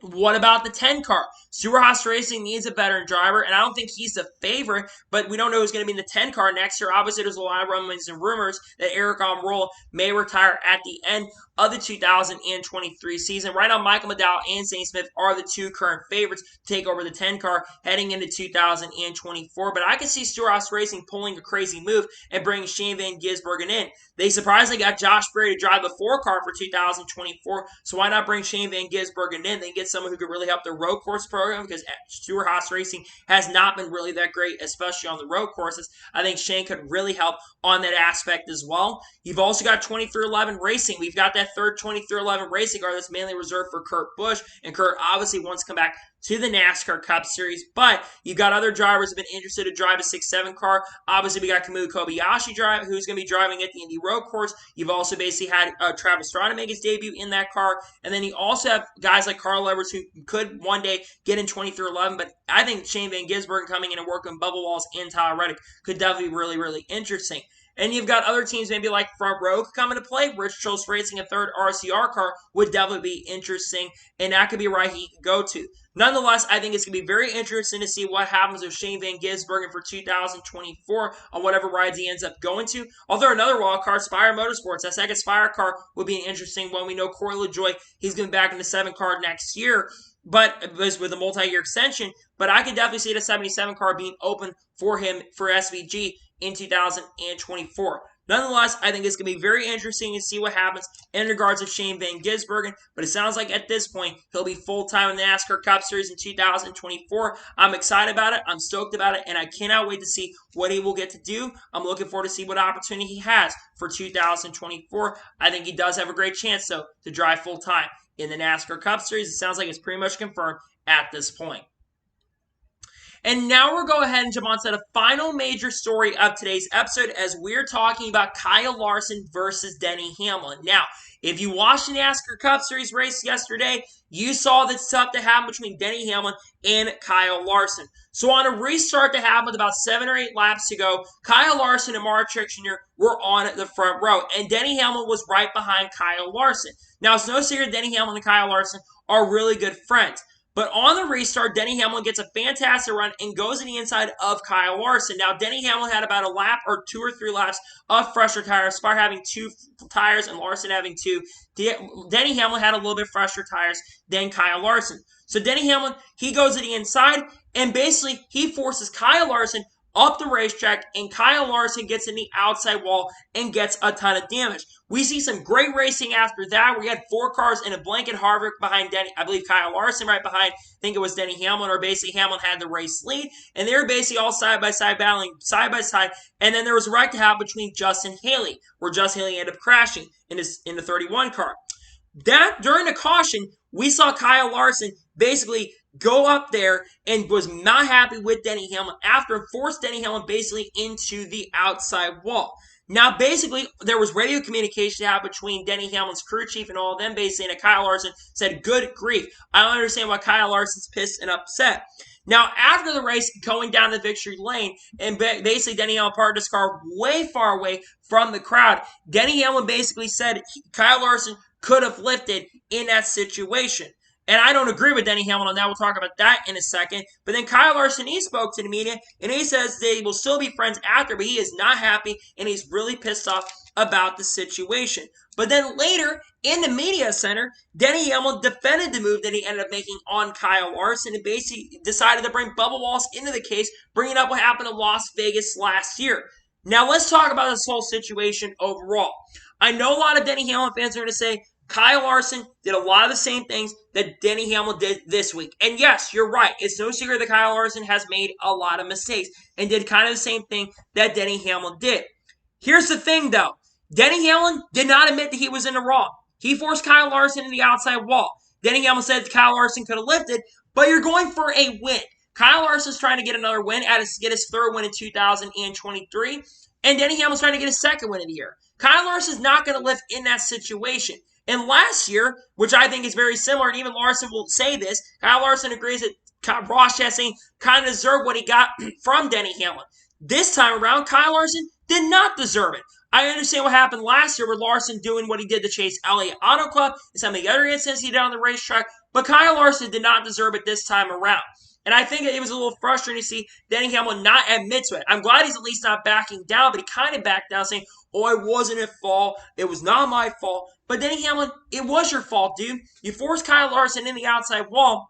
What about the 10 car? Stewart-Haas Racing needs a veteran driver, and I don't think he's the favorite, but we don't know who's going to be in the 10 car next year. Obviously, there's a lot of rumblings and rumors that Eric Almirola may retire at the end of the 2023 season. Right now, Michael McDowell and Zane Smith are the 2 current favorites to take over the 10 car heading into 2024, but I can see Stewart-Haas Racing pulling a crazy move and bringing Shane Van Gisbergen in. They surprisingly got Josh Berry to drive the 4 car for 2024, so why not bring Shane Van Gisbergen in? They get someone who could really help the road course program because Stewart-Haas Racing has not been really that great, especially on the road courses. I think Shane could really help on that aspect as well. You've also got 2311 Racing. We've got that third 2311 Racing car that's mainly reserved for Kurt Busch, and Kurt obviously wants to come back to the NASCAR Cup Series, but you've got other drivers who have been interested to drive a 6-7 car. Obviously, we got Kamui Kobayashi who's going to be driving at the Indy Road Course. You've also basically had Travis Strada make his debut in that car, and then you also have guys like Carl Edwards who could one day get in 2311, but I think Shane Van Gisbergen coming in and working Bubba Wallace and Tyler Reddick could definitely be really, really interesting. And you've got other teams maybe like Front Row coming to play. Rich Cho's Racing, a third RCR car, would definitely be interesting, and that could be where he could go to. Nonetheless, I think it's going to be very interesting to see what happens with Shane Van Gisbergen for 2024 on whatever rides he ends up going to. Although another wild card, Spire Motorsports, that second Spire car would be an interesting one. We know Corey LaJoie, he's going to be back in the 7 car next year, but with a multi-year extension. But I could definitely see the 77 car being open for him for SVG in 2024. Nonetheless, I think it's going to be very interesting to see what happens in regards to Shane Van Gisbergen, but it sounds like at this point, he'll be full-time in the NASCAR Cup Series in 2024. I'm excited about it. I'm stoked about it, and I cannot wait to see what he will get to do. I'm looking forward to see what opportunity he has for 2024. I think he does have a great chance, though, to drive full-time in the NASCAR Cup Series. It sounds like it's pretty much confirmed at this point. And now we'll go ahead and jump on to the final major story of today's episode as we're talking about Kyle Larson versus Denny Hamlin. Now, if you watched the NASCAR Cup Series race yesterday, you saw the stuff that happened between Denny Hamlin and Kyle Larson. So on a restart that happened with about 7 or 8 laps to go, Kyle Larson and Mark Truex Jr. were on the front row, and Denny Hamlin was right behind Kyle Larson. Now, it's no secret Denny Hamlin and Kyle Larson are really good friends. But on the restart, Denny Hamlin gets a fantastic run and goes to the inside of Kyle Larson. Now, Denny Hamlin had about a lap or 2 or 3 laps of fresher tires, Spark having 2 tires and Larson having 2. Denny Hamlin had a little bit fresher tires than Kyle Larson. So Denny Hamlin, he goes to the inside, and basically he forces Kyle Larson up the racetrack, and Kyle Larson gets in the outside wall and gets a ton of damage. We see some great racing after that. We had 4 cars in a blanket havoc behind Denny. I believe Kyle Larson right behind. I think it was Denny Hamlin, or basically Hamlin had the race lead, and they were basically all side by side battling side by side. And then there was a wreck to happen between Justin Haley, where Justin Haley ended up crashing in the 31 car. That during the caution, we saw Kyle Larson basically go up there and was not happy with Denny Hamlin after and forced Denny Hamlin basically into the outside wall. Now, basically, there was radio communication out between Denny Hamlin's crew chief and all of them, basically, and Kyle Larson said, "Good grief. I don't understand why Kyle Larson's pissed and upset." Now, after the race, going down the victory lane, and basically Denny Hamlin parked his car way far away from the crowd, Denny Hamlin basically said Kyle Larson could have lifted in that situation. And I don't agree with Denny Hamlin on that. We'll talk about that in a second. But then Kyle Larson, he spoke to the media, and he says they will still be friends after, but he is not happy, and he's really pissed off about the situation. But then later, in the media center, Denny Hamlin defended the move that he ended up making on Kyle Larson and basically decided to bring Bubba Wallace into the case, bringing up what happened in Las Vegas last year. Now, let's talk about this whole situation overall. I know a lot of Denny Hamlin fans are going to say, Kyle Larson did a lot of the same things that Denny Hamlin did this week. And yes, you're right. It's no secret that Kyle Larson has made a lot of mistakes and did kind of the same thing that Denny Hamlin did. Here's the thing, though. Denny Hamlin did not admit that he was in the wrong. He forced Kyle Larson in the outside wall. Denny Hamlin said Kyle Larson could have lifted, but you're going for a win. Kyle Larson's trying to get another win, get his 3rd win in 2023, and Denny Hamlin's trying to get his 2nd win of the year. Kyle Larson's not going to lift in that situation. And last year, which I think is very similar, and even Larson will say this, Kyle Larson agrees that Ross Chastain kind of deserved what he got from Denny Hamlin. This time around, Kyle Larson did not deserve it. I understand what happened last year with Larson doing what he did to Chase Elliott Auto Club and some of the other incidents he did on the racetrack, but Kyle Larson did not deserve it this time around. And I think it was a little frustrating to see Denny Hamlin not admit to it. I'm glad he's at least not backing down, but he kind of backed down saying, "Oh, it wasn't at fault. It was not my fault." But Denny Hamlin, it was your fault, dude. You forced Kyle Larson in the outside wall,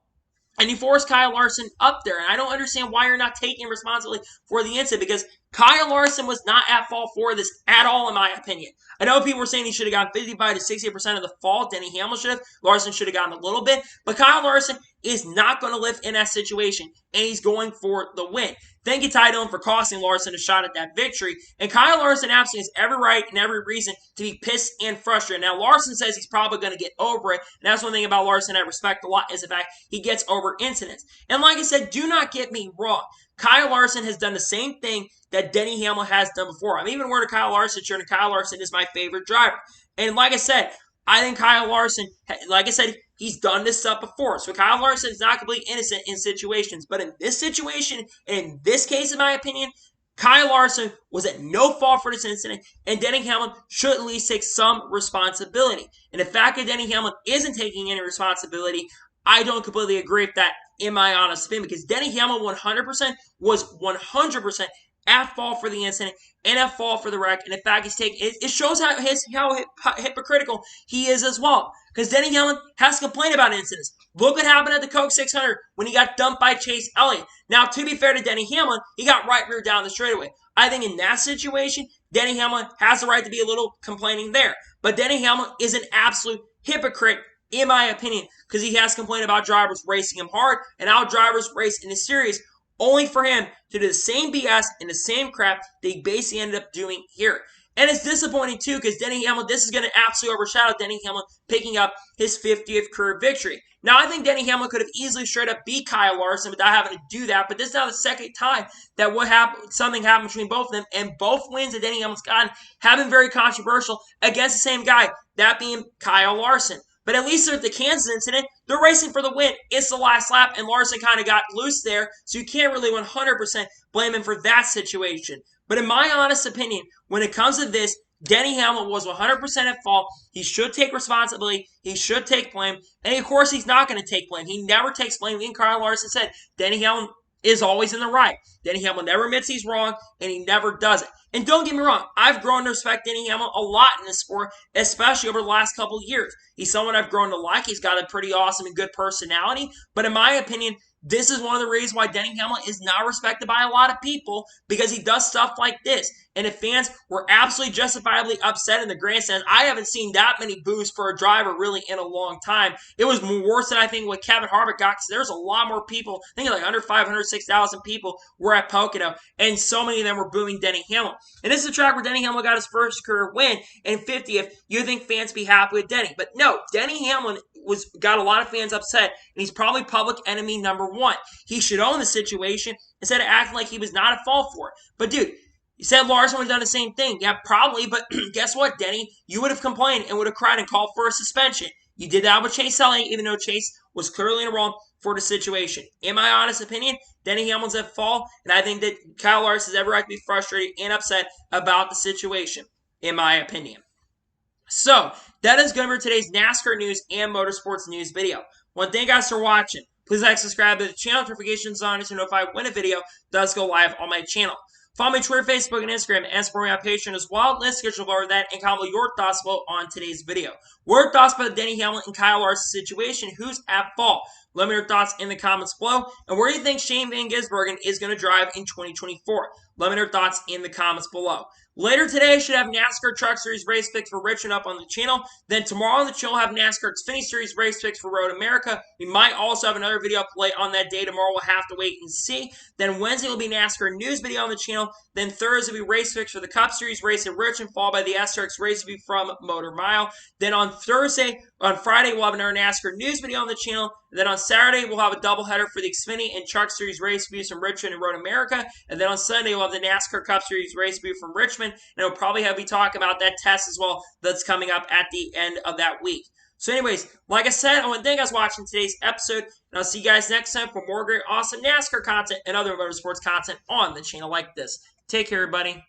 and you forced Kyle Larson up there. And I don't understand why you're not taking responsibility for the incident, because Kyle Larson was not at fault for this at all, in my opinion. I know people were saying he should have gotten 55 to 60% of the fault. Denny Hamlin should have. Larson should have gotten a little bit. But Kyle Larson is not going to lift in that situation, and he's going for the win. Thank you, Dillon, for costing Larson a shot at that victory. And Kyle Larson absolutely has every right and every reason to be pissed and frustrated. Now, Larson says he's probably going to get over it. And that's one thing about Larson I respect a lot, is the fact he gets over incidents. And like I said, do not get me wrong. Kyle Larson has done the same thing that Denny Hamlin has done before. I'm even wearing a Kyle Larson shirt, and Kyle Larson is my favorite driver. And like I said, I think Kyle Larson, like I said, he's done this stuff before. So Kyle Larson is not completely innocent in situations. But in this situation, in this case, in my opinion, Kyle Larson was at no fault for this incident, and Denny Hamlin should at least take some responsibility. And the fact that Denny Hamlin isn't taking any responsibility, I don't completely agree with that, in my honest opinion, because Denny Hamlin 100% was 100% at fault for the incident and at fault for the wreck. And in fact, it shows how hypocritical he is as well. Because Denny Hamlin has complained about incidents. Look what happened at the Coke 600 when he got dumped by Chase Elliott. Now, to be fair to Denny Hamlin, he got right rear down the straightaway. I think in that situation, Denny Hamlin has the right to be a little complaining there. But Denny Hamlin is an absolute hypocrite, in my opinion, because he has complained about drivers racing him hard and how drivers race in the series, only for him to do the same BS and the same crap that he basically ended up doing here. And it's disappointing, too, because Denny Hamlin, this is going to absolutely overshadow Denny Hamlin picking up his 50th career victory. Now, I think Denny Hamlin could have easily straight up beat Kyle Larson without having to do that, but this is now the second time that something happened between both of them, and both wins that Denny Hamlin's gotten have been very controversial against the same guy, that being Kyle Larson. But at least with the Kansas incident, they're racing for the win. It's the last lap, and Larson kind of got loose there, so you can't really 100% blame him for that situation. But in my honest opinion, when it comes to this, Denny Hamlin was 100% at fault. He should take responsibility. He should take blame. And of course, he's not going to take blame. He never takes blame. Even Kyle Larson said, Denny Hamlin is always in the right. Denny Hamlin never admits he's wrong, and he never does it. And don't get me wrong, I've grown to respect Denny Hamlin a lot in this sport, especially over the last couple of years. He's someone I've grown to like. He's got a pretty awesome and good personality. But in my opinion, this is one of the reasons why Denny Hamlin is not respected by a lot of people, because he does stuff like this. And if fans were absolutely justifiably upset in the grandstands, I haven't seen that many boos for a driver really in a long time. It was worse than I think what Kevin Harvick got, because there's a lot more people, I think like under 506,000 people were at Pocono, and so many of them were booing Denny Hamlin. And this is a track where Denny Hamlin got his first career win, and 50th, you think fans be happy with Denny. But no, Denny Hamlin got a lot of fans upset, and he's probably public enemy number one. He should own the situation instead of acting like he was not at fault for it. But dude, you said Larson would have done the same thing. Yeah, probably, but guess what, Denny? You would have complained and would have cried and called for a suspension. You did that with Chase Elliott, even though Chase was clearly in the wrong for the situation. In my honest opinion, Denny Hamlin's at fault, and I think that Kyle Larson has every right to be frustrated and upset about the situation, in my opinion. So, that is going to be today's NASCAR news and motorsports news video. I want to thank you guys for watching. Please like, subscribe to the channel, notifications on to notify when a video does go live on my channel. Follow me on Twitter, Facebook, and Instagram, and support me on Patreon as well. Let's schedule over that and comment your thoughts below on today's video. What are your thoughts about the Denny Hamlin and Kyle Larson situation? Who's at fault? Let me know your thoughts in the comments below. And where do you think Shane Van Gisbergen is going to drive in 2024? Let me know your thoughts in the comments below. Later today, I should have NASCAR Truck Series race picks for Richmond up on the channel. Then tomorrow on the channel, I'll have NASCAR Xfinity Series race picks for Road America. We might also have another video play on that day tomorrow. We'll have to wait and see. Then Wednesday will be NASCAR news video on the channel. Then Thursday will be race picks for the Cup Series race at Richmond, followed by the SRX race review from Motor Mile. Then on Friday, we'll have another NASCAR news video on the channel. And then on Saturday, we'll have a doubleheader for the Xfinity and Truck Series race reviews from Richmond and Road America. And then on Sunday, we'll have the NASCAR Cup Series race review from Richmond. And we'll probably be talking about that test as well that's coming up at the end of that week. So anyways, like I said, I want to thank you guys for watching today's episode. And I'll see you guys next time for more great, awesome NASCAR content and other motorsports content on the channel like this. Take care, everybody.